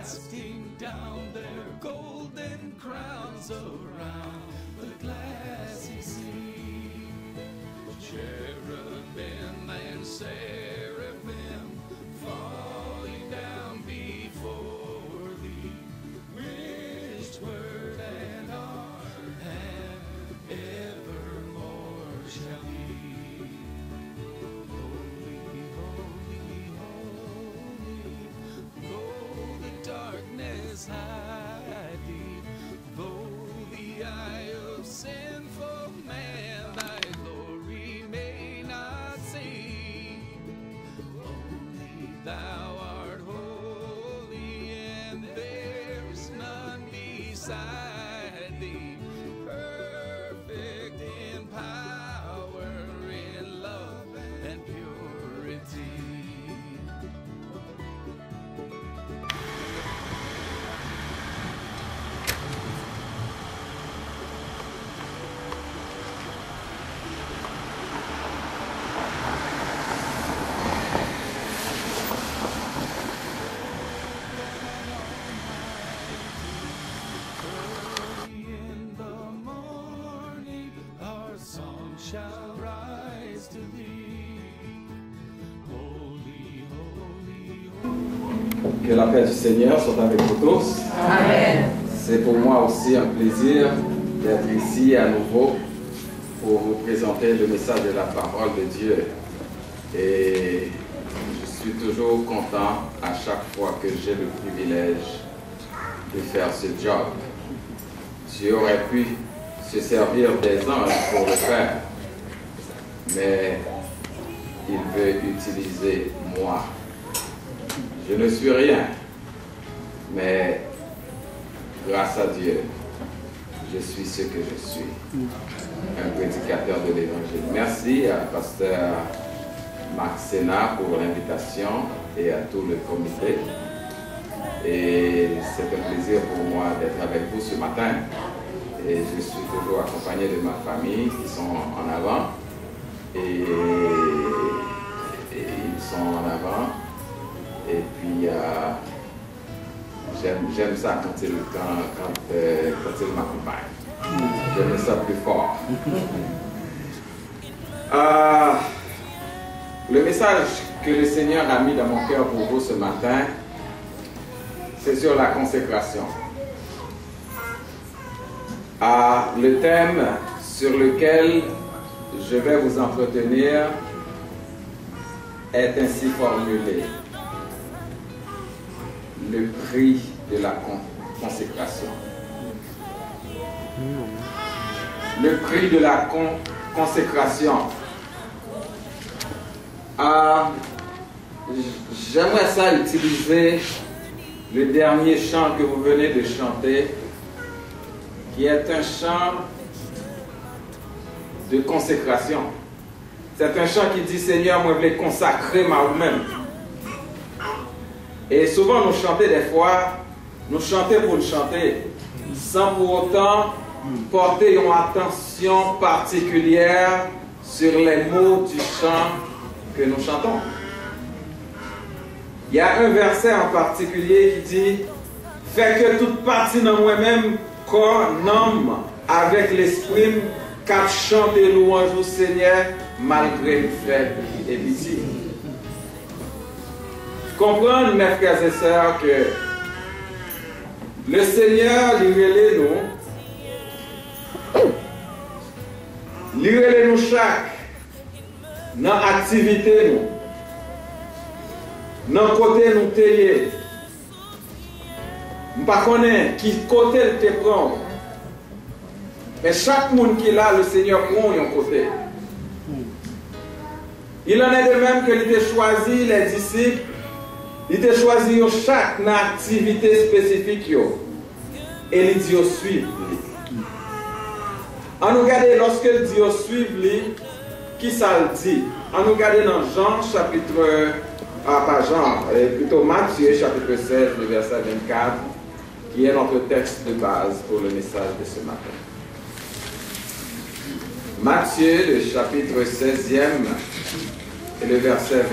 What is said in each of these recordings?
casting down their golden crowns around the glassy sea. Cherubim and seraphim falling down before thee, which word and are and evermore shall be. Holy, holy, holy, though the darkness hide thee, though the eye of sinful man thy glory may not see, only thou art holy, and there is none beside thee, perfect in power, in love and purity. In the morning our song shall rise to thee. Holy, holy, holy. Que la paix du Seigneur soit avec vous tous. Amen. C'est pour moi aussi un plaisir d'être ici à nouveau pour vous présenter le message de la parole de Dieu. Et je suis toujours content à chaque fois que j'ai le privilège de faire ce job. Dieu aurait pu se servir des anges pour le faire, mais il veut utiliser moi. Je ne suis rien, mais grâce à Dieu, je suis ce que je suis, un prédicateur de l'Évangile. Merci à pasteur Marc Sénat pour l'invitation et à tout le comité. Et c'est un plaisir pour moi d'être avec vous ce matin. Et je suis toujours accompagné de ma famille qui sont en avant. Et ils sont en avant. Et puis, j'aime ça quand ils m'accompagnent. J'aime ça plus fort. Le message que le Seigneur a mis dans mon cœur pour vous ce matin, c'est sur la consécration. Le thème sur lequel je vais vous entretenir est ainsi formulé: le prix de la consécration. Le prix de la consécration. J'aimerais ça utiliser le dernier chant que vous venez de chanter, qui est un chant de consécration. C'est un chant qui dit: Seigneur, moi je vais consacrer moi-même. Et souvent nous chantons des fois, nous chantons pour le chanter, sans pour autant porter une attention particulière sur les mots du chant que nous chantons. Il y a un verset en particulier qui dit: fais que toute partie de moi-même, corps, âme, avec l'esprit, cap chanter louange au Seigneur, malgré le fait et pitié. Comprendre, mes frères et sœurs, que le Seigneur libère nous chaque dans l'activité, dans le côté nous tailler. Je ne sais pas qui côté te prend. Mais chaque monde qui est là, le Seigneur prend un côté. Il en est de même que il a choisi les disciples. Il a choisi chaque activité spécifique. Et il dit suivre. On nous regarde lorsque il dit suivre, qui ça le dit? On nous regarde dans Jean chapitre, pas Jean, plutôt Matthieu chapitre 16, le verset 24, qui est notre texte de base pour le message de ce matin. Matthieu, le chapitre 16e et le verset 24.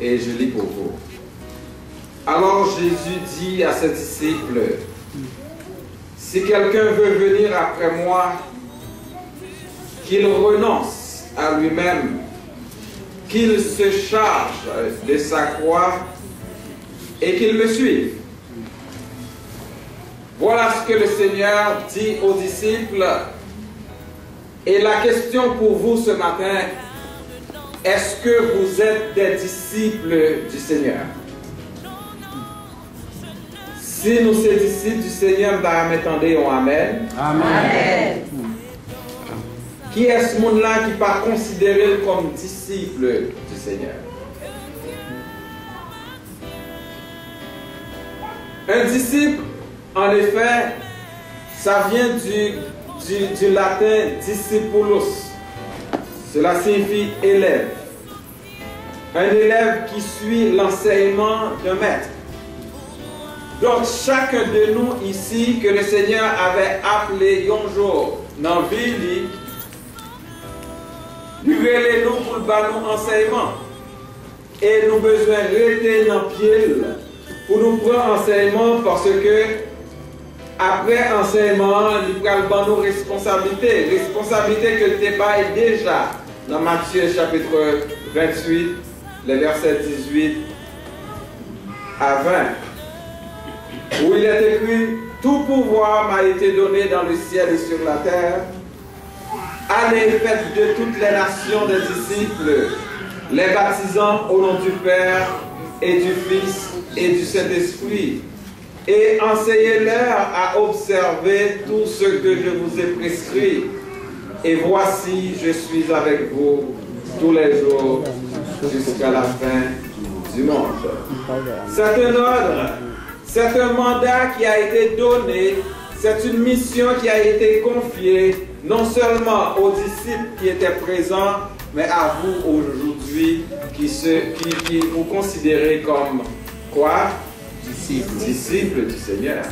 et je lis pour vous. Alors Jésus dit à ses disciples, si quelqu'un veut venir après moi, qu'il renonce à lui-même, qu'il se charge de sa croix et qu'il me suive. Voilà ce que le Seigneur dit aux disciples. Et la question pour vous ce matin, est-ce que vous êtes des disciples du Seigneur? Si nous sommes disciples du Seigneur, nous attendons Amen. Amen. Qui est ce monde-là qui pas considéré comme disciple du Seigneur? Un disciple, en effet, ça vient du latin discipulus. Cela signifie élève. Un élève qui suit l'enseignement d'un maître. Donc, chacun de nous ici, que le Seigneur avait appelé un jour dans la vie, nous relèvons pour le enseignement. Et nous avons besoin de rester dans le pied pour nous prendre enseignement parce que après enseignement, nous avons nos responsabilités. Responsabilités que le débat est déjà dans Matthieu chapitre 28, les versets 18 à 20. Où il est écrit, tout pouvoir m'a été donné dans le ciel et sur la terre. Allez, faites de toutes les nations des disciples, les baptisant au nom du Père et du Fils et du Saint-Esprit, et enseignez-leur à observer tout ce que je vous ai prescrit. Et voici, je suis avec vous tous les jours jusqu'à la fin du monde. C'est un ordre, c'est un mandat qui a été donné, c'est une mission qui a été confiée non seulement aux disciples qui étaient présents, mais à vous aujourd'hui qui vous considérez comme quoi? Disciples du Seigneur.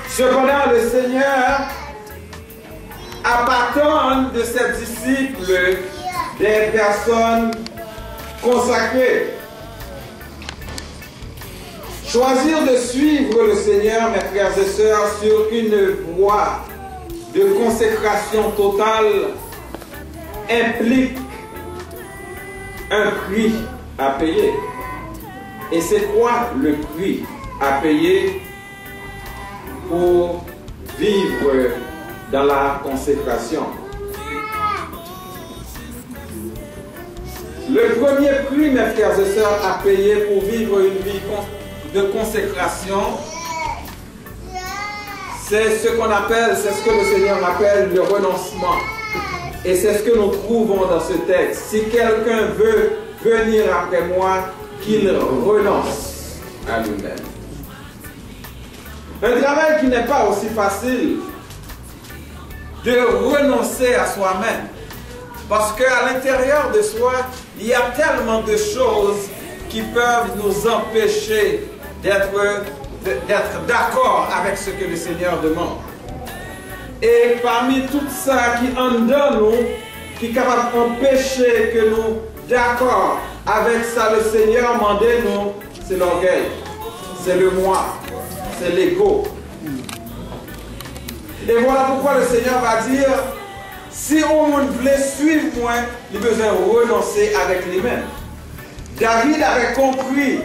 Cependant, le Seigneur appartient de ses disciples des personnes consacrées. Choisir de suivre le Seigneur, mes frères et sœurs, sur une voie de consécration totale implique un prix à payer. Et c'est quoi le prix à payer pour vivre dans la consécration? Le premier prix, mes frères et sœurs, à payer pour vivre une vie de consécration, c'est ce qu'on appelle, c'est ce que le Seigneur appelle le renoncement. Et c'est ce que nous trouvons dans ce texte. Si quelqu'un veut venir après moi, qu'il renonce à lui-même. Un travail qui n'est pas aussi facile de renoncer à soi-même. Parce qu'à l'intérieur de soi, il y a tellement de choses qui peuvent nous empêcher d'être d'accord avec ce que le Seigneur demande. Et parmi tout ça qui en donne nous, qui est capable d'empêcher que nous d'accord avec ça, le Seigneur m'a dit nous, c'est l'orgueil, c'est le moi, c'est l'ego. Et voilà pourquoi le Seigneur va dire, si on voulait suivre moi, il a besoin de renoncer avec lui-même. David avait compris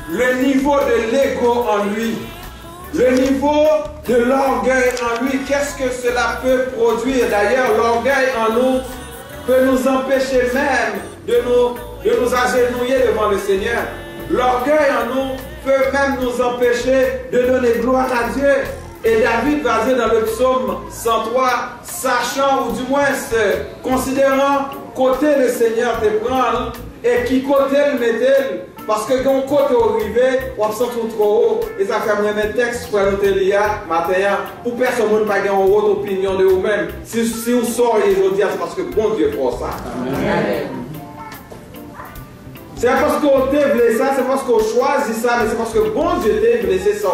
le niveau de l'ego en lui, le niveau de l'orgueil en lui. Qu'est-ce que cela peut produire? D'ailleurs, l'orgueil en nous peut nous empêcher même de nous agenouiller devant le Seigneur. L'orgueil en nous peut même nous empêcher de donner gloire à Dieu. Et David va dire dans le psaume 103, sachant ou du moins considérant côté le Seigneur te prend et qui côté le mettait, parce que quand côté au rivet, on absente trop haut, et ça fait un texte pour nous lire matin, pour personne ne pas avoir une haute opinion de vous-même. Si vous sortez aujourd'hui, c'est parce que bon Dieu fait ça. Amen. C'est parce qu'on t'a blessé ça, c'est parce qu'on choisit ça, mais c'est parce que bon Dieu t'a blessé ça.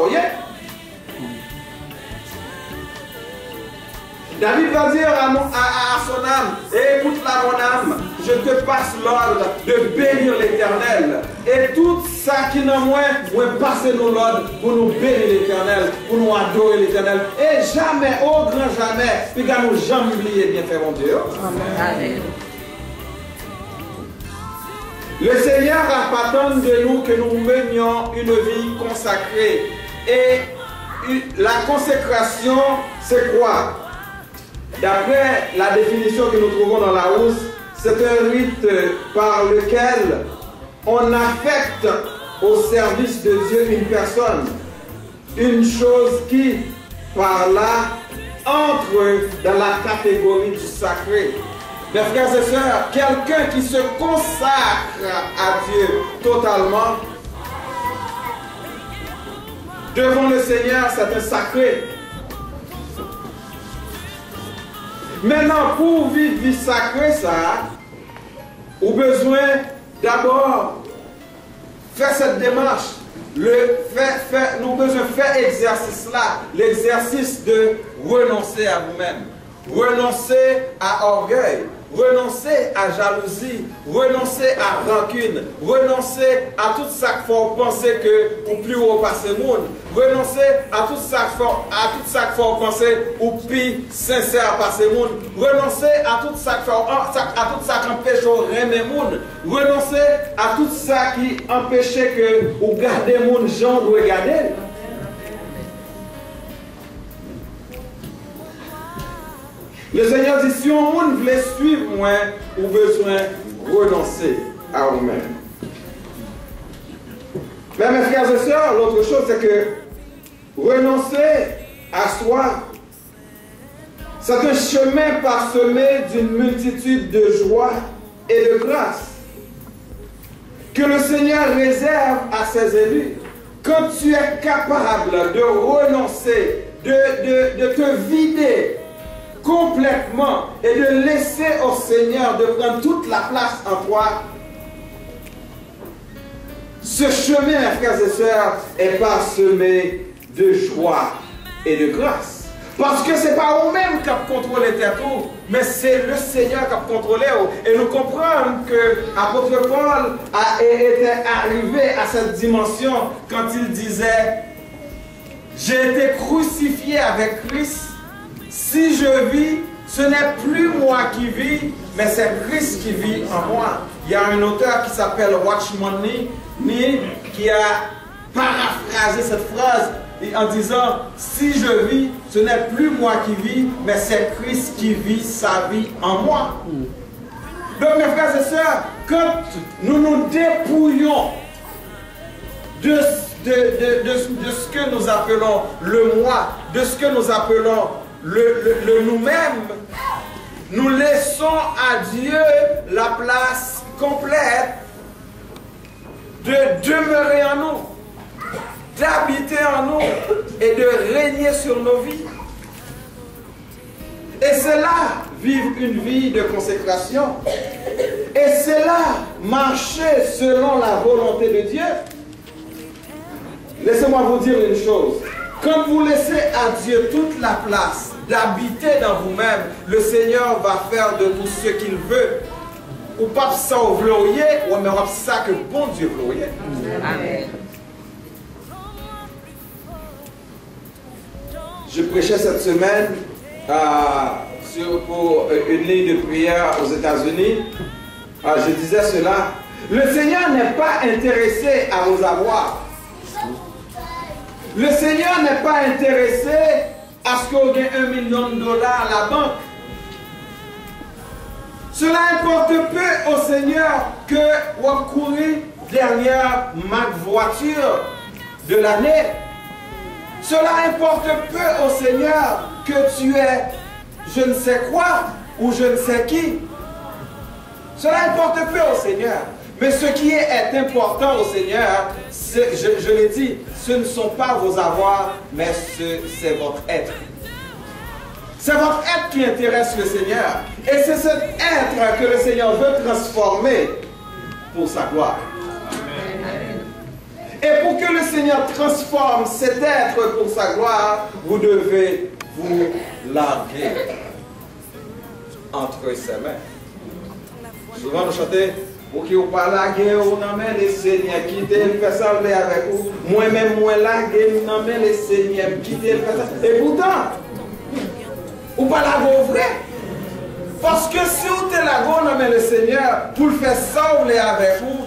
David va dire à son âme, écoute-la mon âme, je te passe l'ordre de bénir l'Éternel. Et tout ça qui n'a moins, passez-nous l'ordre pour nous bénir l'Éternel, pour nous adorer l'Éternel. Et jamais, au grand jamais, puis qu'à nous jamais oublier bien faire mon Dieu. Amen. Le Seigneur attend de nous que nous menions une vie consacrée. Et la consécration, c'est quoi? D'après la définition que nous trouvons dans la Housse, c'est un rite par lequel on affecte au service de Dieu une personne, une chose qui, par là, entre dans la catégorie du sacré. Mes frères et sœurs, quelqu'un qui se consacre à Dieu totalement, devant le Seigneur, c'est un sacré. Maintenant, pour vivre vie sacrée, ça, on a besoin d'abord faire cette démarche. Nous avons besoin de faire l'exercice là, l'exercice de renoncer à vous-même, renoncer à orgueil, renoncer à jalousie, renoncer à rancune, renoncer à tout ça qu'il faut penser que ou plus haut passer le monde, renoncer à tout ça qu'il faut penser ou plus sincère passer le monde, renoncer à tout ça qui empêche au aimer le monde, renoncer à tout ça qui empêchait que ou garder le monde gens de regarder. Le Seigneur dit, si on veut suivre moi, on a besoin de renoncer à vous-même. Mais mes frères et sœurs, l'autre chose, c'est que renoncer à soi, c'est un chemin parsemé d'une multitude de joie et de grâce que le Seigneur réserve à ses élus. Quand tu es capable de renoncer, de te vider complètement et de laisser au Seigneur de prendre toute la place en toi, ce chemin, frères et sœurs, est parsemé de joie et de grâce. Parce que ce n'est pas eux-mêmes qui ont contrôlé tout, mais c'est le Seigneur qui a contrôlé. Et nous comprenons que l'apôtre Paul était arrivé à cette dimension quand il disait « J'ai été crucifié avec Christ. Si je vis, ce n'est plus moi qui vis, mais c'est Christ qui vit en moi. » Il y a un auteur qui s'appelle Watchman Nee qui a paraphrasé cette phrase en disant « Si je vis, ce n'est plus moi qui vis, mais c'est Christ qui vit sa vie en moi. » Donc mes frères et sœurs, quand nous nous dépouillons de ce que nous appelons le moi, de ce que nous appelons le nous-mêmes, nous laissons à Dieu la place complète de demeurer en nous, d'habiter en nous et de régner sur nos vies. Et c'est là vivre une vie de consécration. Et c'est là marcher selon la volonté de Dieu. Laissez-moi vous dire une chose. Quand vous laissez à Dieu toute la place d'habiter dans vous-même, le Seigneur va faire de vous ce qu'il veut. Ou pas ça au vloyer, ou mais ça que bon Dieu vloyer. Amen. Je prêchais cette semaine pour une ligne de prière aux États-Unis. Je disais cela. Le Seigneur n'est pas intéressé à vous avoir. Le Seigneur n'est pas intéressé à ce qu'on gagne $1 million à la banque. Cela importe peu au Seigneur que vous courez derrière ma voiture de l'année. Cela importe peu au Seigneur que tu es je ne sais quoi ou je ne sais qui. Cela importe peu au Seigneur. Mais ce qui est important au Seigneur, je l'ai dit, ce ne sont pas vos avoirs, mais c'est votre être. C'est votre être qui intéresse le Seigneur. Et c'est cet être que le Seigneur veut transformer pour sa gloire. Amen. Et pour que le Seigneur transforme cet être pour sa gloire, vous devez vous larguer entre ses mains. Souvent nous chantons, pour qui vous parlez la guerre, vous n'avez les seigneurs, quittez le fait ça avec vous. Moi-même, moi la guerre, vous n'avez les seigneurs, quittez le fait ça. Et pourtant, vous parlez la vrai. Parce que si vous êtes là, vous n'avez le Seigneur, pour le faire ça, vous avec vous,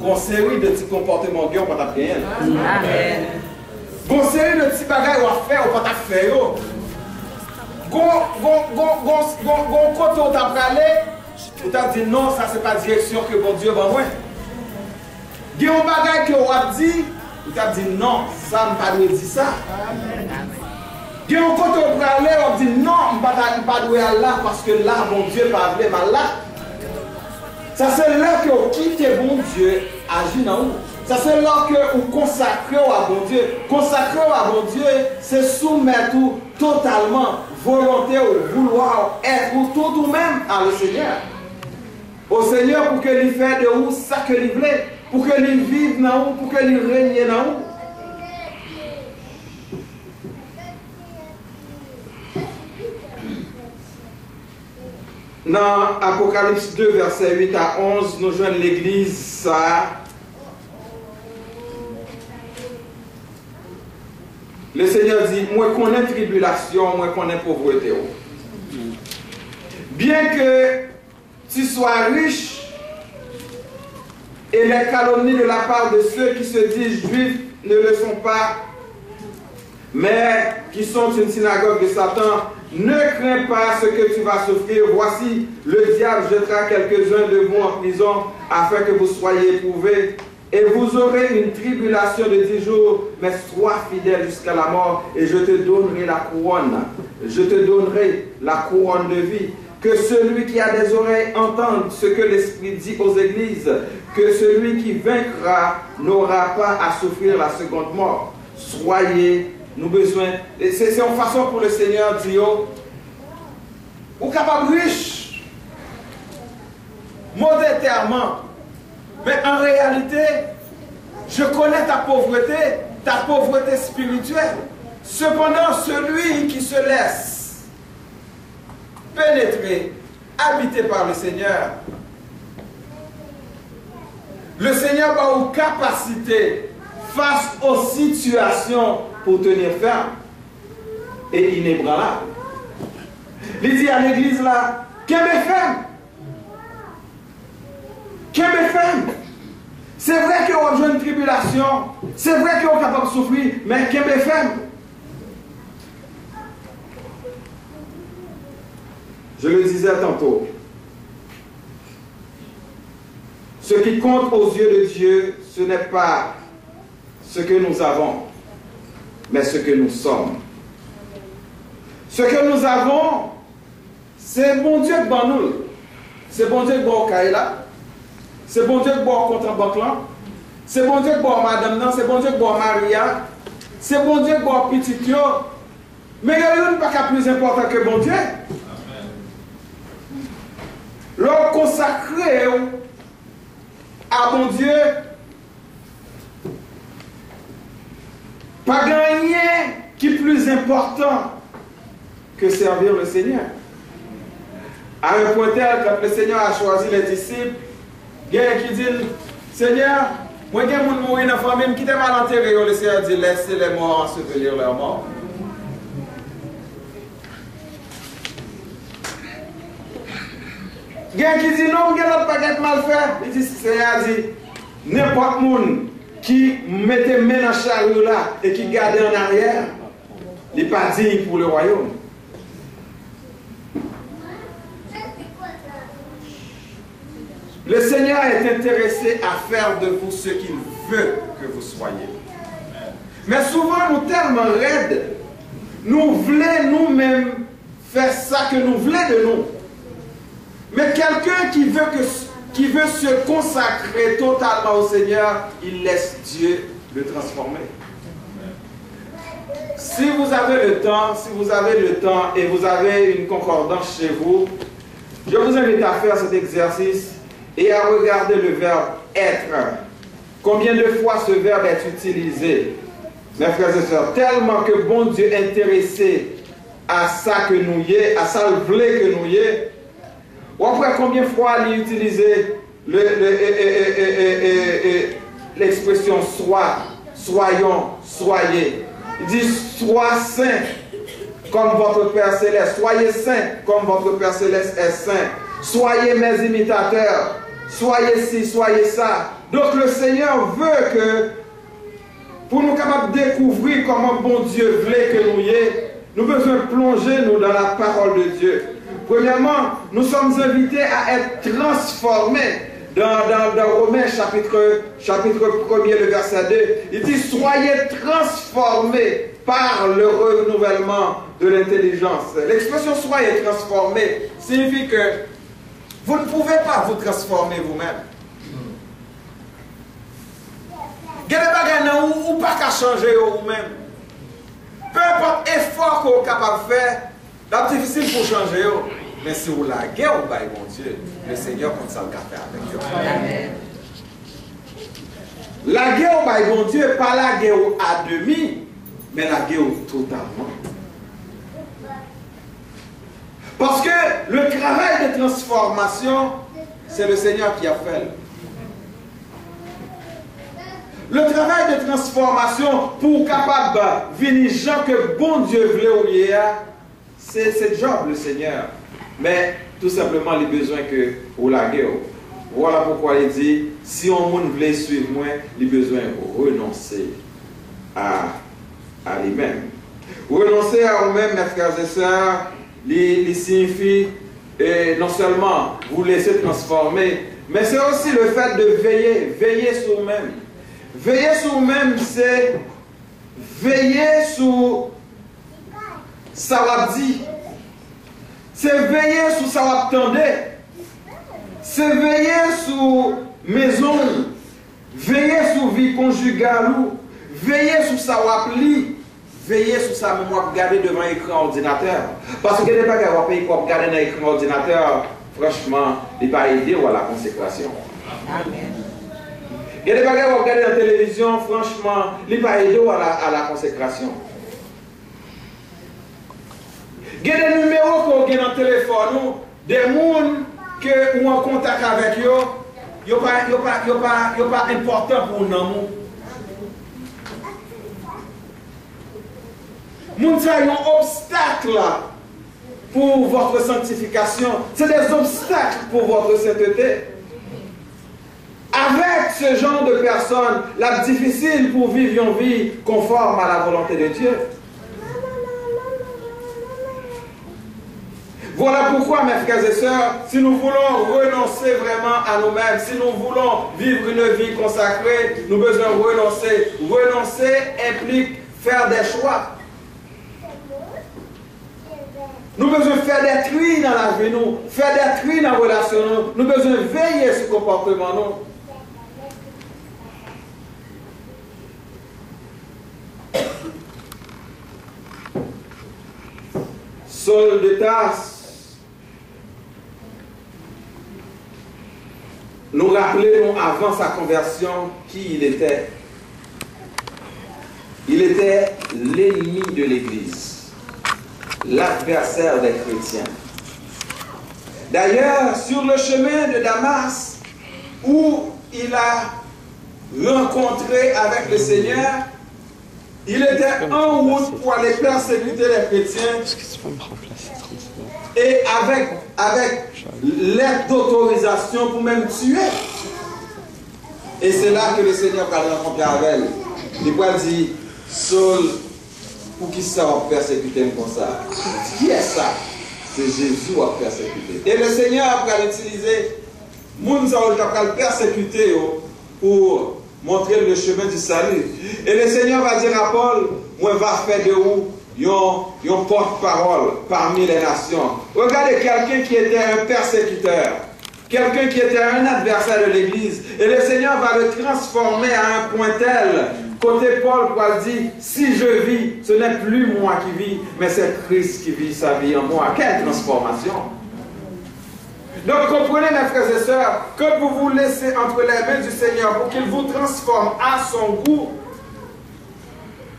une série de petits comportements qui n'ont pas de rien. Amen. Une série de petits bagages qu'on va faire, on va faire. Quand on t'a parlé, on t'a dit non, ça c'est pas direction que bon Dieu va moi. Il y a un bagage que on a dit, on t'a dit non, ça ne pas dire ça. Il y a un côté on parle, on dit non, on ne va pas douer là parce que là, bon Dieu pas vrai, mais là. Ça c'est là que vous quittez bon Dieu, agit dans vous. Ça c'est là que vous consacrez à bon Dieu. Consacrer à bon Dieu, c'est soumettre tout totalement, volonté ou vouloir être tout ou même à le Seigneur. Au Seigneur pour qu'il fasse de vous ça que il veut, pour qu'il vive dans vous, pour qu'il règne dans vous. Dans Apocalypse 2, verset 8 à 11, nous joignons l'église ça. Le Seigneur dit, moi connais tribulation, moi connais pauvreté. Bien que tu sois riche et les calomnies de la part de ceux qui se disent juifs ne le sont pas, mais qui sont une synagogue de Satan, ne crains pas ce que tu vas souffrir. Voici, le diable jettera quelques-uns de vous en prison afin que vous soyez éprouvés. Et vous aurez une tribulation de 10 jours, mais sois fidèle jusqu'à la mort et je te donnerai la couronne. Je te donnerai la couronne de vie. Que celui qui a des oreilles entende ce que l'Esprit dit aux églises. Que celui qui vaincra n'aura pas à souffrir la seconde mort. Soyez nous besoin. C'est une façon pour le Seigneur de dire, ou capable riche, monétairement, mais en réalité, je connais ta pauvreté spirituelle. Cependant, celui qui se laisse pénétrer, habité par le Seigneur, le Seigneur a une capacité face aux situations pour tenir ferme et inébranlable. Il dit à l'église là, qu'est-ce ferme? C'est vrai qu'on a une tribulation, c'est vrai qu'on est capable de souffrir, mais qu'est-ce ferme? Je le disais tantôt, ce qui compte aux yeux de Dieu, ce n'est pas ce que nous avons, mais ce que nous sommes. Ce que nous avons, c'est bon Dieu qui bat nous. C'est bon Dieu qui bat là. C'est bon Dieu qui bat contre banque là. C'est bon Dieu qui bat madame là. C'est bon Dieu qui bat Maria. C'est bon Dieu qui bat petit yo. Mais il y a une pas plus important que bon Dieu. Leur consacrer à bon Dieu, pas gagner qui est plus important que servir le Seigneur. À un point tel, quand le Seigneur a choisi les disciples, il y a qui dit, Seigneur, moi j'ai mon mourir dans la famille, qui t'a mal enterré, le Seigneur dit, laissez les morts ensevelir leurs morts. Il y a qui dit, non, il y a pas mal fait. Il dit, Seigneur dit, n'importe qui mettait main dans le chariot là et qui gardait en arrière, il n'est pas digne pour le royaume. Le Seigneur est intéressé à faire de vous ce qu'il veut que vous soyez. Mais souvent, nous tellement raides, nous voulons nous-mêmes faire ça que nous voulons de nous. Mais quelqu'un qui veut se consacrer totalement au Seigneur, il laisse Dieu le transformer. Si vous avez le temps et vous avez une concordance chez vous, je vous invite à faire cet exercice et à regarder le verbe être. Combien de fois ce verbe est utilisé, mes frères et sœurs, tellement que bon Dieu est intéressé à ça que nous y est, à ça le voulait que nous y est. Ou après combien de fois il utilisé l'expression soit, soyons, soyez. Il dit sois saint comme votre Père Céleste. Soyez saint comme votre Père Céleste est saint. Soyez mes imitateurs. Soyez ci, soyez ça. Donc le Seigneur veut que, pour nous capables de découvrir comment bon Dieu voulait que nous y ayons, nous devons plonger nous dans la parole de Dieu. Premièrement, nous sommes invités à être transformés. Dans Romains chapitre 1er, le verset 2, il dit soyez transformés par le renouvellement de l'intelligence. L'expression soyez transformés signifie que vous ne pouvez pas vous transformer vous-même. Vous ne pouvez pas changer vous-même. Peu importe l'effort que vous êtes capable de faire, c'est difficile pour changer. Mais si vous la guerre au bail, mon Dieu, le Seigneur compte ça le faire avec vous. Amen. La guerre au bail, mon Dieu, pas la guerre à demi, mais la guerre totalement. Parce que le travail de transformation, c'est le Seigneur qui a fait. Le travail de transformation pour capable de venir gens que bon Dieu voulait oublier, c'est le job le Seigneur. Mais tout simplement les besoins que vous la guerre. Voilà pourquoi il dit, si on voulait suivre moi, les besoins renoncer à lui-même. Renoncer à vous-même, mes frères et sœurs, il signifie non seulement vous laisser transformer, mais c'est aussi le fait de veiller sur vous-même. Veiller sur vous-même, c'est veiller sur ça va dire. C'est veiller sur ça va attendre. C'est veiller sur maison. Veiller sur vie conjugale. Veiller sur ça va pli. Veiller sur ça mémoire pour garder devant l'écran ordinateur. Parce que les bagages pour regarder dans l'écran ordinateur, franchement, il va aider à la consécration. Amen. Il y a des bagages pour regarder dans la télévision, franchement, il va aider à la consécration. Il y a des numéros qu'on a dans le téléphone, des gens que ou en contact avec eux, ils ne sont pas importants pour nous. Les gens ont un obstacle pour votre sanctification. C'est des obstacles pour votre sainteté. Avec ce genre de personnes, c'est difficile pour vivre une vie conforme à la volonté de Dieu. Voilà pourquoi, mes frères et sœurs, si nous voulons renoncer vraiment à nous-mêmes, si nous voulons vivre une vie consacrée, nous devons renoncer. Renoncer implique faire des choix. Nous devons faire des tri dans la vie, nous, faire des tri dans la relation, nous devons veiller sur ce comportement. Nous. Saul de Tarse nous rappelait avant sa conversion qui il était. Il était l'ennemi de l'Église, l'adversaire des chrétiens. D'ailleurs, sur le chemin de Damas, où il a rencontré avec le Seigneur, il était en route pour aller persécuter les chrétiens et avec l'aide d'autorisation pour même tuer. Et c'est là que le Seigneur a rencontré avec elle. Il va dire, Saul, pour qui ça va persécuter comme ça? Qui est ça? C'est Jésus qui va persécuter. Et le Seigneur va l'utiliser, moun ça va le persécuter pour montrer le chemin du salut. Et le Seigneur va dire à Paul, moi va faire de vous un porte-parole parmi les nations. Regardez quelqu'un qui était un persécuteur, quelqu'un qui était un adversaire de l'Église, et le Seigneur va le transformer à un point tel, côté Paul pour dire, si je vis, ce n'est plus moi qui vis, mais c'est Christ qui vit sa vie en moi. Quelle transformation! Donc comprenez mes frères et sœurs, que vous vous laissez entre les mains du Seigneur pour qu'il vous transforme à son goût,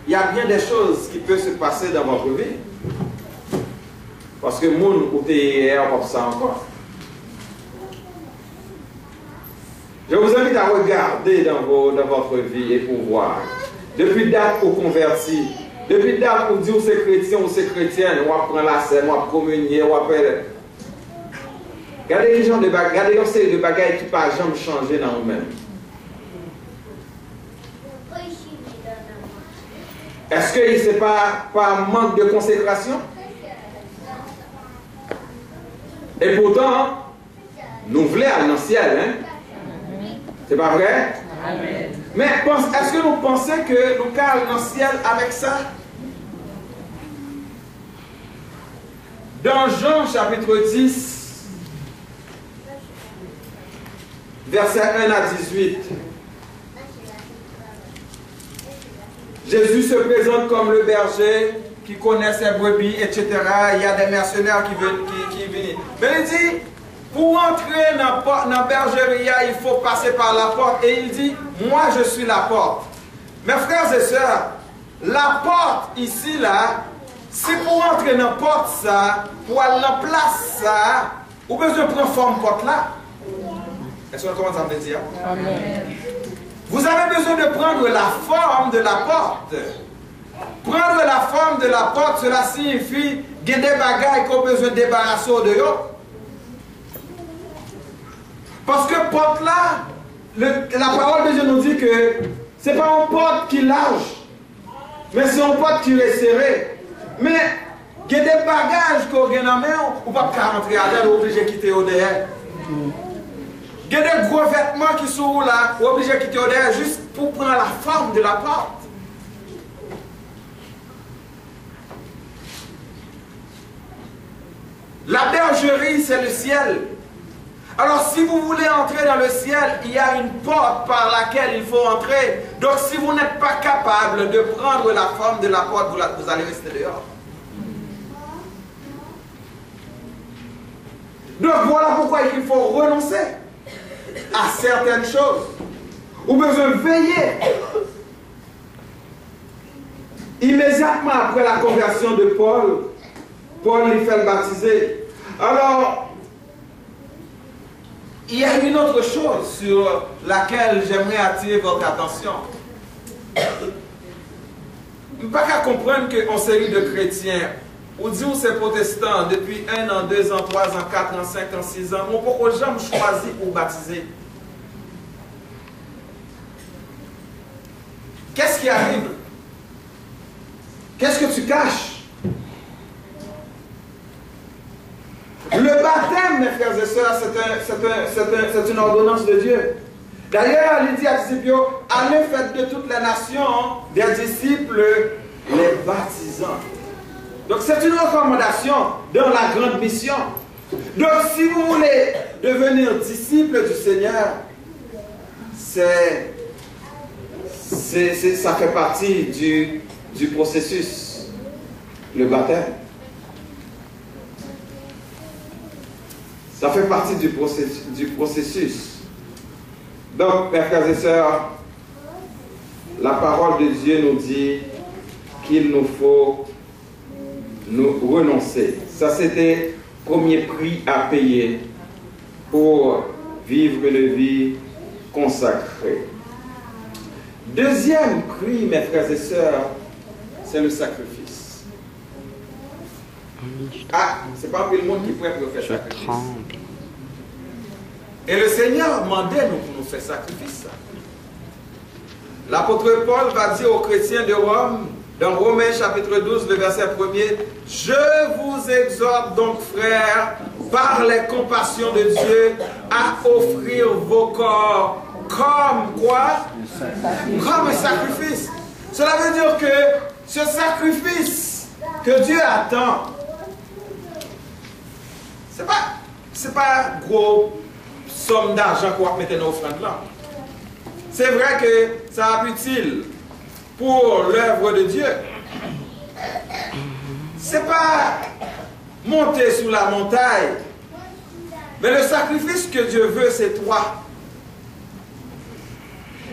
il y a bien des choses qui peuvent se passer dans votre vie. Parce que moun ou t'es comme ça encore. Je vous invite à regarder dans votre vie et pour voir. Depuis date pour convertir, depuis date pour dire c'est chrétien ou c'est chrétienne, on va prendre la scène, on va communier, on va faire. Regardez les gens de bagages, regardez une série de bagages qui ne pas jamais changer dans nous-mêmes. Est-ce que ce n'est pas par manque de consécration? Et pourtant, nous voulons aller dans le ciel, hein? C'est pas vrai? Amen. Mais est-ce que nous pensons que nous allons dans le ciel avec ça? Dans Jean chapitre 10, versets 1 à 18, Jésus se présente comme le berger qui connaît ses brebis, etc. Il y a des mercenaires qui viennent. Mais il dit, pour entrer dans la bergerie, il faut passer par la porte. Et il dit, moi je suis la porte. Mes frères et sœurs, la porte ici, là, c'est pour entrer dans la porte, ça, pour aller en place, ça, ou besoin de prendre forme porte là. Est-ce qu'on commence à me dire? Amen. Vous avez besoin de prendre la forme de la porte. Prendre la forme de la porte, cela signifie qu'il y a des bagages qu'on a besoin de débarrasser au dehors. Parce que porte là, la parole de Dieu nous dit que ce n'est pas une porte qui est large, mais c'est une porte qui est serrée. Mais il y a des bagages qu'on a dans la main, ou pas rentrer à l'air, ou obligé de quitter au derrière. Il y a des gros vêtements qui sont là, ou obligé de quitter au derrière, juste pour prendre la forme de la porte. La bergerie, c'est le ciel. Alors, si vous voulez entrer dans le ciel, il y a une porte par laquelle il faut entrer. Donc, si vous n'êtes pas capable de prendre la forme de la porte, vous allez rester dehors. Donc, voilà pourquoi il faut renoncer à certaines choses. Ou besoin de veiller. Immédiatement après la conversion de Paul, il fait le baptiser. Alors, il y a une autre chose sur laquelle j'aimerais attirer votre attention. Pas qu'à comprendre qu'en série de chrétiens, ou dit c'est protestants depuis 1 an, 2 ans, 3 ans, 4 ans, 5 ans, 6 ans, mon pourquoi jamais choisi pour baptiser. Qu'est-ce qui arrive? Qu'est-ce que tu caches? Le baptême, mes frères et sœurs, c'est une ordonnance de Dieu. D'ailleurs, il dit à ses disciples, allez faites de toutes les nations des disciples, les baptisants. Donc c'est une recommandation dans la grande mission. Donc si vous voulez devenir disciple du Seigneur, ça fait partie du processus, le baptême. Ça fait partie du processus. Donc, mes frères et sœurs, la parole de Dieu nous dit qu'il nous faut nous renoncer. Ça, c'était le premier prix à payer pour vivre une vie consacrée. Deuxième prix, mes frères et sœurs, c'est le sacrifice. Ah, c'est pas tout le monde qui pourrait faire sacrifice. Et le Seigneur demandait nous pour nous faire sacrifice. L'apôtre Paul va dire aux chrétiens de Rome, dans Romains chapitre 12, le verset 1er, « Je vous exhorte donc, frères, par les compassions de Dieu, à offrir vos corps comme quoi? Comme un sacrifice. » Cela veut dire que ce sacrifice que Dieu attend, c'est pas gros somme d'argent qu'on va mettre dans l'offrande là. C'est vrai que ça va être utile pour l'œuvre de Dieu. C'est pas monter sous la montagne. Mais le sacrifice que Dieu veut, c'est toi.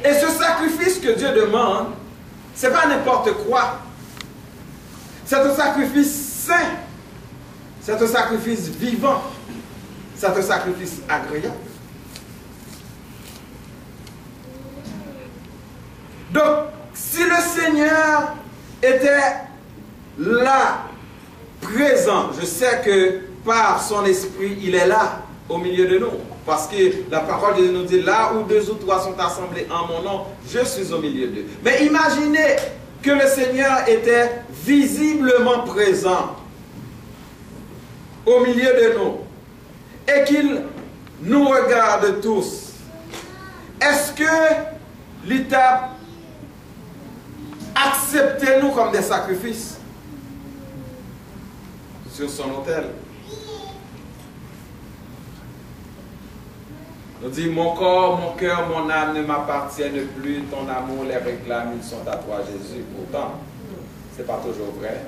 Et ce sacrifice que Dieu demande, c'est pas n'importe quoi. C'est un sacrifice saint. C'est un sacrifice vivant. C'est un sacrifice agréable. Donc, si le Seigneur était là, présent, je sais que par son esprit, il est là, au milieu de nous. Parce que la parole de Dieu nous dit, là où 2 ou 3 sont assemblés en mon nom, je suis au milieu d'eux. Mais imaginez que le Seigneur était visiblement présent au milieu de nous et qu'il nous regarde tous. Est-ce que l'État acceptait nous comme des sacrifices sur son autel? Nous dit, mon corps, mon cœur, mon âme ne m'appartiennent plus, ton amour les réclame, ils sont à toi, Jésus. Pourtant, ce n'est pas toujours vrai.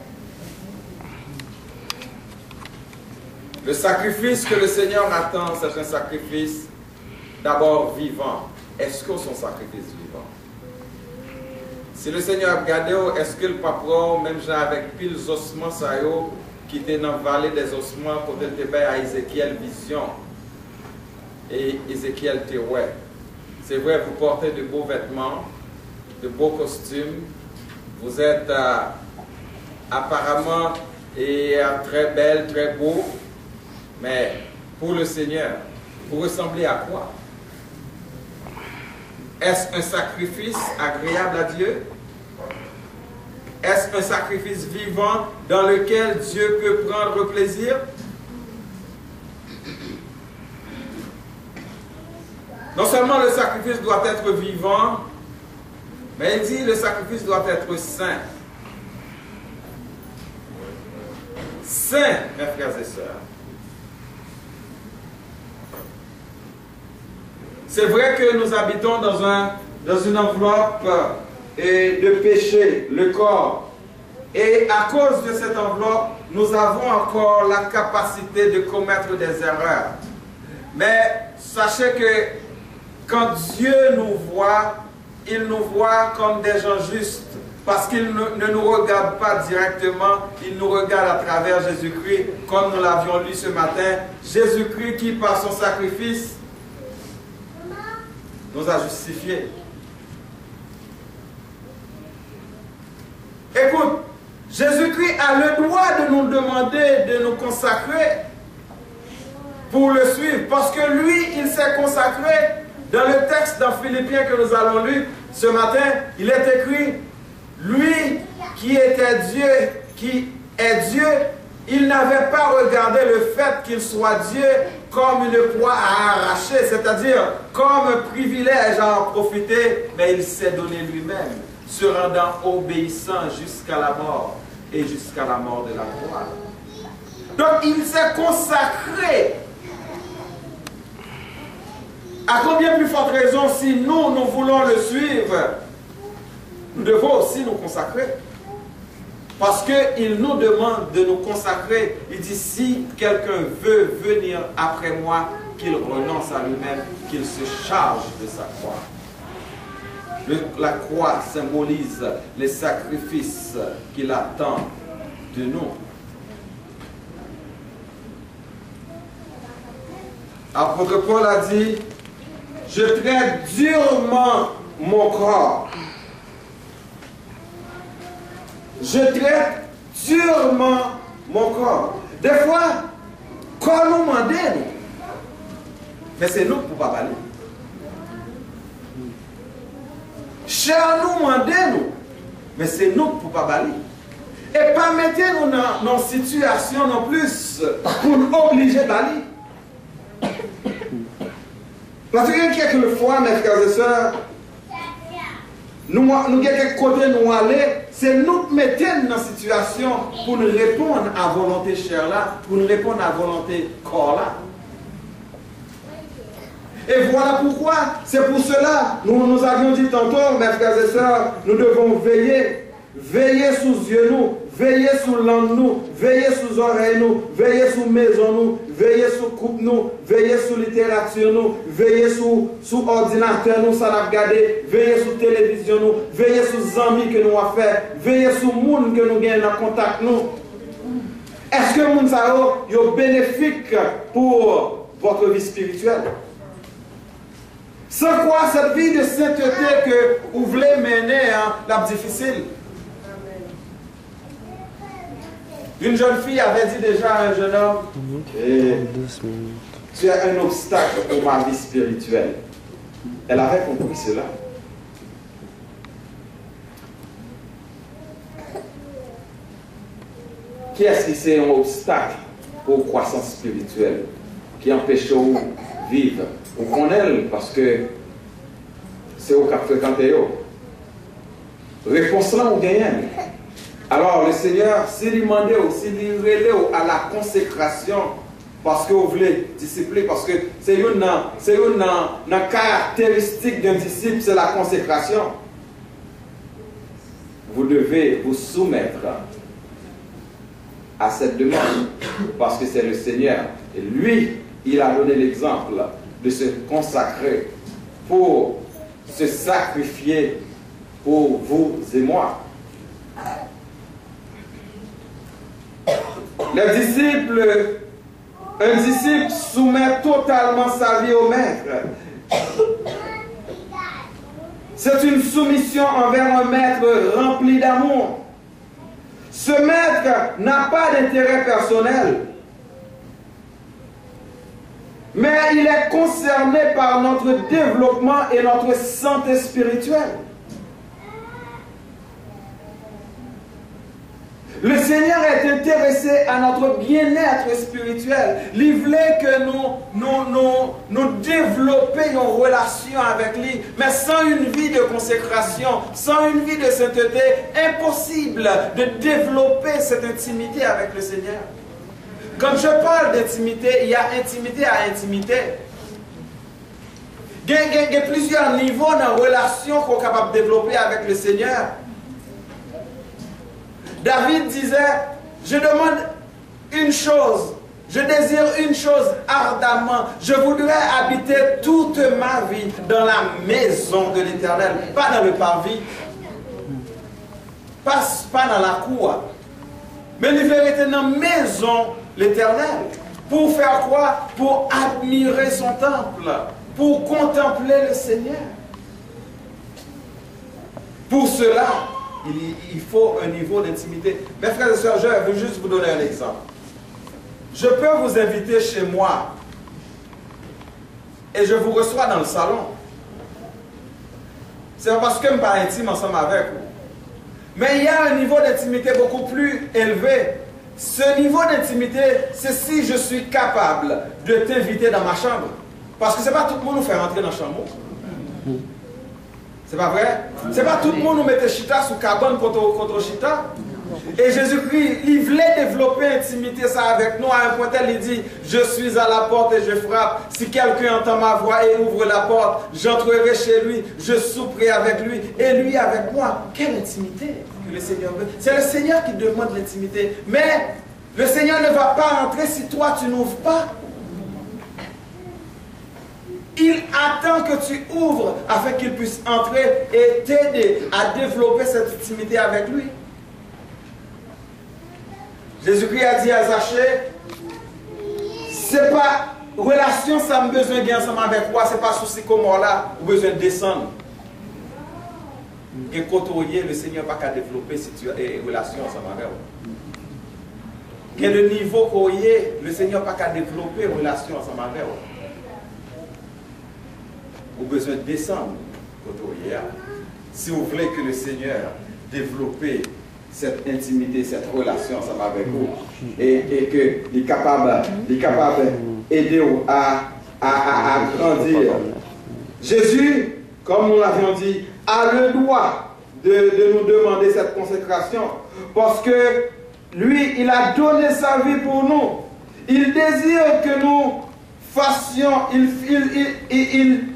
Le sacrifice que le Seigneur attend, c'est un sacrifice d'abord vivant. Est-ce que son sacrifice vivant? Si le Seigneur regardait, est-ce que le papa, même avec pile ossements, qui était dans la vallée des ossements, quand il était à Ézéchiel vision, et Ézéchiel te ouais. C'est vrai, vous portez de beaux vêtements, de beaux costumes, vous êtes apparemment et très belle, très beau, mais pour le Seigneur, vous ressemblez à quoi? Est-ce un sacrifice agréable à Dieu? Est-ce un sacrifice vivant dans lequel Dieu peut prendre plaisir? Non seulement le sacrifice doit être vivant, mais il dit le sacrifice doit être saint. Saint, mes frères et sœurs. C'est vrai que nous habitons dans une enveloppe de péché, le corps. Et à cause de cette enveloppe, nous avons encore la capacité de commettre des erreurs. Mais sachez que quand Dieu nous voit, il nous voit comme des gens justes. Parce qu'il ne nous regarde pas directement, il nous regarde à travers Jésus-Christ, comme nous l'avions lu ce matin. Jésus-Christ qui, par son sacrifice, nous a justifiés. Écoute, Jésus-Christ a le droit de nous demander de nous consacrer pour le suivre. Parce que lui, il s'est consacré. Dans le texte dans Philippiens que nous allons lire ce matin, il est écrit, lui qui était Dieu, qui est Dieu, il n'avait pas regardé le fait qu'il soit Dieu comme une proie à arracher, c'est-à-dire comme un privilège à en profiter, mais il s'est donné lui-même, se rendant obéissant jusqu'à la mort et jusqu'à la mort de la croix. Donc il s'est consacré. À combien plus forte raison, si nous voulons le suivre, nous devons aussi nous consacrer. Parce qu'il nous demande de nous consacrer. Il dit, si quelqu'un veut venir après moi, qu'il renonce à lui-même, qu'il se charge de sa croix. La croix symbolise les sacrifices qu'il attend de nous. Apôtre Paul a dit, je traite durement mon corps. Je traite durement mon corps. Des fois, quand nous demandons, mais c'est nous pour ne pas parler. Cher nous demandons, mais c'est nous pour ne pas parler. Et pas mettez-nous dans une situation non plus pour nous obliger à parler. Parce que quelquefois, mes frères et sœurs, nous avons quelques côtés nous aller, c'est nous qui mettons dans une situation pour nous répondre à volonté chair là, pour nous répondre à volonté corps là. Et voilà pourquoi, c'est pour cela, nous avions dit tantôt, mes frères et sœurs, nous devons veiller. Veillez sous yeux nous, veillez sous langue nous, veillez sous oreille nous, veillez sous maison nous, veillez sous coupe nous, veillez sous littérature nous, veillez sous ordinateur nous, ça n'a regardé, veillez sous télévision nous, veillez sous amis que nous avons fait, veillez sous monde que nous gagnons dans contact nous. Est-ce que monde ça est bénéfique pour votre vie spirituelle? Sans quoi cette vie de sainteté que vous voulez mener, hein, la difficile. Une jeune fille avait dit déjà à un jeune homme, tu es un obstacle pour ma vie spirituelle. Elle avait compris cela. Qui est-ce qui c'est un obstacle pour croissance spirituelle, qui empêche de vivre? On connaît parce que c'est au cap fréquenté. Réponse là, on gagne. Alors le Seigneur, s'il demande, s'il relève à la consécration, parce que vous voulez discipliner, parce que c'est une caractéristique d'un disciple, c'est la consécration. Vous devez vous soumettre à cette demande, parce que c'est le Seigneur. Et lui, il a donné l'exemple de se consacrer pour se sacrifier pour vous et moi. Un disciple soumet totalement sa vie au maître. C'est une soumission envers un maître rempli d'amour. Ce maître n'a pas d'intérêt personnel, mais il est concerné par notre développement et notre santé spirituelle. Le Seigneur est intéressé à notre bien-être spirituel. Il voulait que nous développions une relation avec lui. Mais sans une vie de consécration, sans une vie de sainteté, impossible de développer cette intimité avec le Seigneur. Quand je parle d'intimité, il y a intimité à intimité. Il y a plusieurs niveaux de relation qu'on est capable de développer avec le Seigneur. David disait, je demande une chose, je désire une chose ardemment, je voudrais habiter toute ma vie dans la maison de l'Éternel, pas dans le parvis, pas dans la cour, mais il veut être dans la maison de l'Éternel. Pour faire quoi? Pour admirer son temple, pour contempler le Seigneur. Pour cela, il faut un niveau d'intimité. Mes frères et sœurs, je veux juste vous donner un exemple. Je peux vous inviter chez moi et je vous reçois dans le salon. C'est parce que je ne suis pas intime ensemble avec vous. Mais il y a un niveau d'intimité beaucoup plus élevé. Ce niveau d'intimité, c'est si je suis capable de t'inviter dans ma chambre. Parce que ce n'est pas tout le monde nous fait rentrer dans la chambre. C'est pas vrai? C'est pas tout le monde nous mettait chita sous cabane contre chita. Et Jésus-Christ, il voulait développer intimité ça avec nous à un point tel, il dit, je suis à la porte et je frappe. Si quelqu'un entend ma voix et ouvre la porte, j'entrerai chez lui, je souperai avec lui et lui avec moi. Quelle intimité que le Seigneur veut. C'est le Seigneur qui demande l'intimité. Mais le Seigneur ne va pas entrer si toi tu n'ouvres pas. Il attend que tu ouvres afin qu'il puisse entrer et t'aider à développer cette intimité avec lui. Jésus-Christ a dit à Zachée, c'est pas relation, ça me besoin de ensemble avec toi, c'est pas souci comme là, ou besoin de descendre. Et côtoyer, le Seigneur n'a pas qu'à développer si tu as une relation ensemble avec toi. Quel le niveau qu'on y est, le Seigneur n'a pas qu'à développer une relation ensemble avec toi. Ou besoin de descendre côtoyer. Si vous voulez que le Seigneur développe cette intimité, cette relation ensemble avec vous, et qu'il est capable d'aider à grandir. Jésus, comme nous l'avions dit, a le droit de nous demander cette consécration, parce que lui, il a donné sa vie pour nous. Il désire que nous fassions, il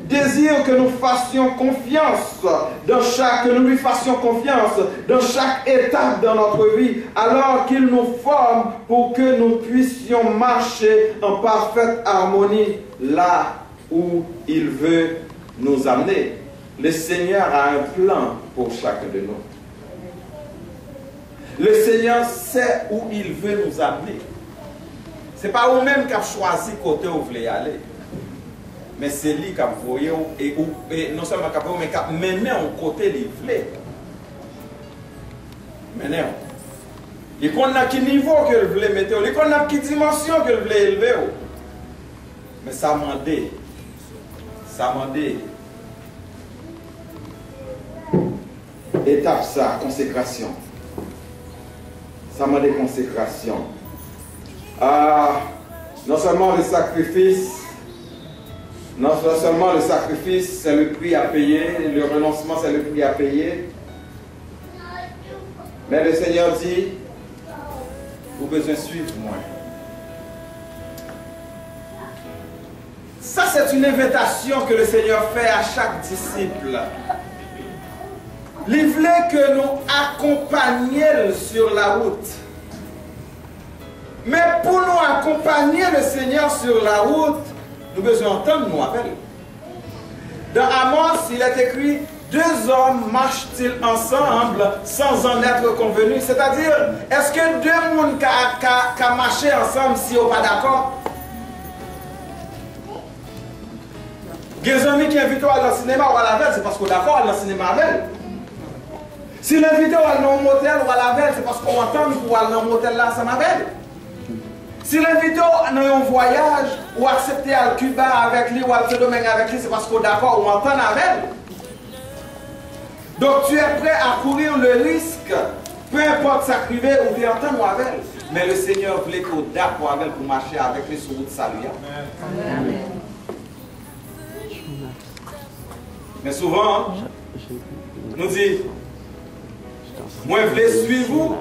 désire que nous fassions confiance que nous lui fassions confiance dans chaque étape de notre vie, alors qu'il nous forme pour que nous puissions marcher en parfaite harmonie là où il veut nous amener. Le Seigneur a un plan pour chacun de nous. Le Seigneur sait où il veut nous amener. Ce n'est pas vous-même qui avez choisi côté où vous voulez aller. mais c'est lui qui a voyé et non seulement qui a voyé, mais qui a mené au côté des vlés. Mené. Il connaît quel niveau que le voulait mettre, il connaît quelle dimension que le voulait élever. Mais ça m'a dit. Ça m'a dit. Étape ça, consécration. Ça m'a dit consécration. Non seulement le sacrifice, c'est le prix à payer, le renoncement c'est le prix à payer. Mais le Seigneur dit, vous avez besoin de suivre moi. Ça c'est une invitation que le Seigneur fait à chaque disciple. Il voulait que nous accompagnions sur la route. Mais pour nous accompagner le Seigneur sur la route, nous devons entendre nous appeler. Dans Amos, il est écrit, 2 hommes marchent-ils ensemble sans en être convenus? C'est-à-dire, est-ce que 2 personnes qui marché ensemble si ils ne sont pas d'accord? Il y a des amis qui invitent à aller au cinéma ou à la veille, c'est parce qu'on est d'accord à aller au cinéma avec. Si l'invité à aller dans un motel ou à la veille, c'est parce qu'on entend pour aller dans un motel là ensemble avec. Si l'invité dans un voyage ou accepter à Cuba avec lui ou à ce domaine avec lui, c'est parce qu'on est d'accord ou entend avec. Donc tu es prêt à courir le risque, peu importe ça privé ou tu entends avec. Mais le Seigneur voulait qu'on soit d'accord avec pour marcher avec lui sur route salut. Amen. Mais souvent, nous dit, moi je voulais suivre vous.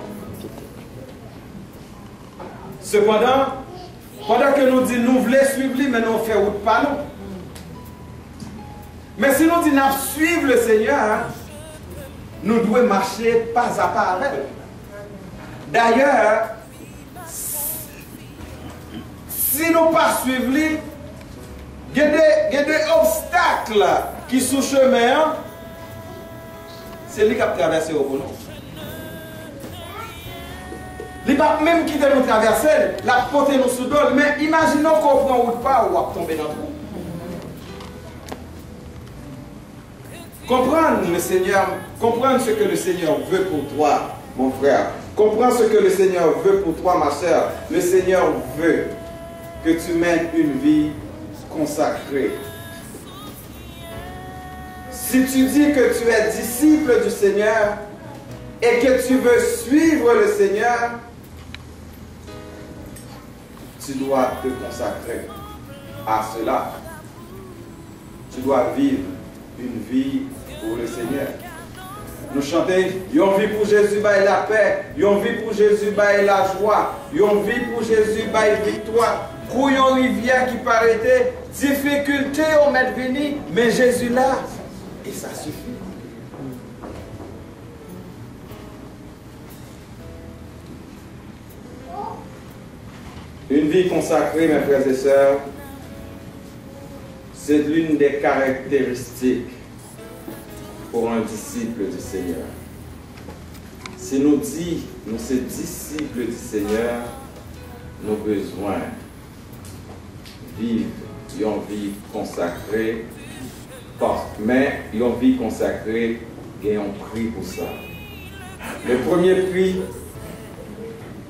Cependant, pendant que nous disons nous voulons suivre lui, mais nous faisons route pas nous. Mais si nous disons nous suivre le Seigneur, nous devons marcher pas à pas avec lui. D'ailleurs, si nous ne pas suivre lui, il y a des obstacles qui sont sur le chemin. C'est lui qui a traversé au bout. Il ne va pas même quitter nous traverser, la porter nous sous dos. Mais imaginons qu'on prend route pas ou on va tomber dans le trou. Comprendre le Seigneur, comprendre ce que le Seigneur veut pour toi, mon frère. Comprends ce que le Seigneur veut pour toi, ma soeur. Le Seigneur veut que tu mènes une vie consacrée. Si tu dis que tu es disciple du Seigneur et que tu veux suivre le Seigneur, tu dois te consacrer à cela. Tu dois vivre une vie pour le Seigneur. Nous chantons, yon vie pour Jésus, baille la paix, yon vie pour Jésus, baille la joie, yon vie pour Jésus, baille victoire. Pour yon rivière qui paraît, difficulté on met venir, mais Jésus là, et ça suffit. Une vie consacrée, mes frères et sœurs, c'est l'une des caractéristiques pour un disciple du Seigneur. Si nous disons, nous sommes disciples du Seigneur, nous avons besoin de vivre une vie consacrée, mais une vie consacrée, il y a un prix pour ça. Le premier prix,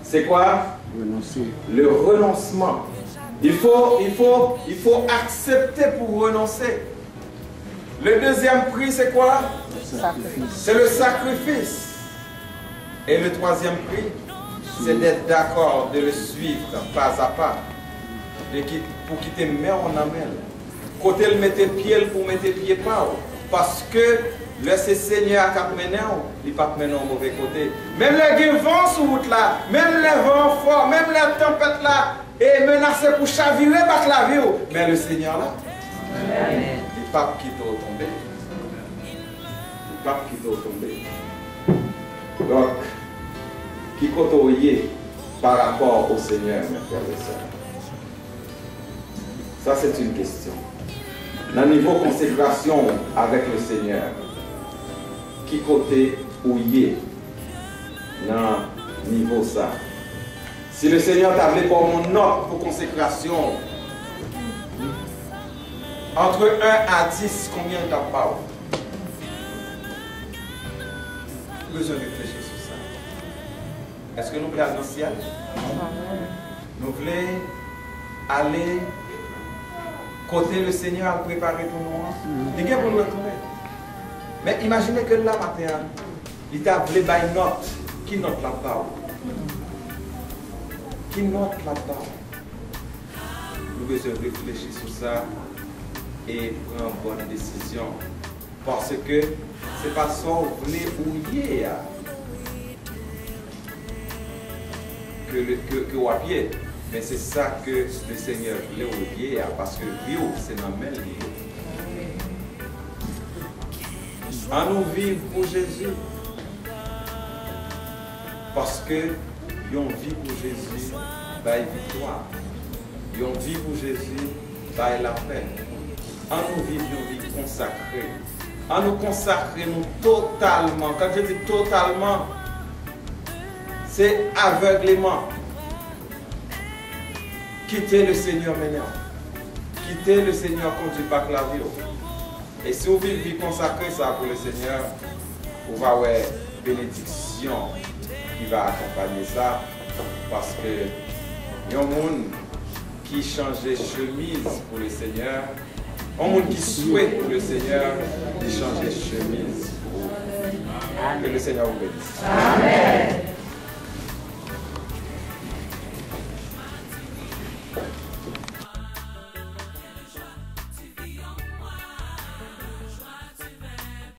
c'est quoi? Renoncer. Le renoncement. Il faut accepter pour renoncer. Le deuxième prix, c'est quoi? C'est le sacrifice. Et le troisième prix, c'est d'être d'accord, de le suivre pas à pas. Pour qu'il te mette en amène. Côté le mettre pied pour mettre pied pas. Parce que le Seigneur qui a mené, il ne va pas mener au mauvais côté. Même les vents sur route là, même les vents forts, même les tempêtes là, et menacé pour chavirer par la vie. Mais le Seigneur là, il ne va pas quitter au tomber. Il ne va pas quitter au tomber. Donc, qui côtoyer par rapport au Seigneur, mes frères et sœurs? Ça, c'est une question. Dans le niveau consécration avec le Seigneur, qui côté ou y est dans le niveau ça? Si le Seigneur t'a appelé pour mon note pour consécration, Entre 1 à 10, combien de temps parle? Besoin de réfléchir sur ça. Est-ce que nous voulons aller dans le ciel? Nous voulons aller côté le Seigneur a préparé pour nous. Il y a pour nous retourner. Mais imaginez que là matin, il t'a voulu une note. Qui note là-bas? Qui note là-bas? Nous devons réfléchir sur ça et prendre une bonne décision. Parce que ce n'est pas ça qu'on voulait oublier que au pied. Mais c'est ça que le Seigneur voulait oublier parce que Dieu, c'est dans le même lieu. À nous vivre pour Jésus. Parce que yon vie pour Jésus, by victoire. Yon vie pour Jésus, by la paix. À nous vivre une vie consacrée. À nous consacrer nous totalement. Quand je dis totalement, c'est aveuglément. Quitter le Seigneur maintenant. Quitter le Seigneur conduit par la vie. Et si vous vivez une vie consacrée ça pour le Seigneur, vous va avoir bénédiction qui va accompagner ça. Parce que il y a un monde qui change de chemise pour le Seigneur. Un monde qui souhaite pour le Seigneur, il change de chemise pour vous. Que le Seigneur vous bénisse. Amen.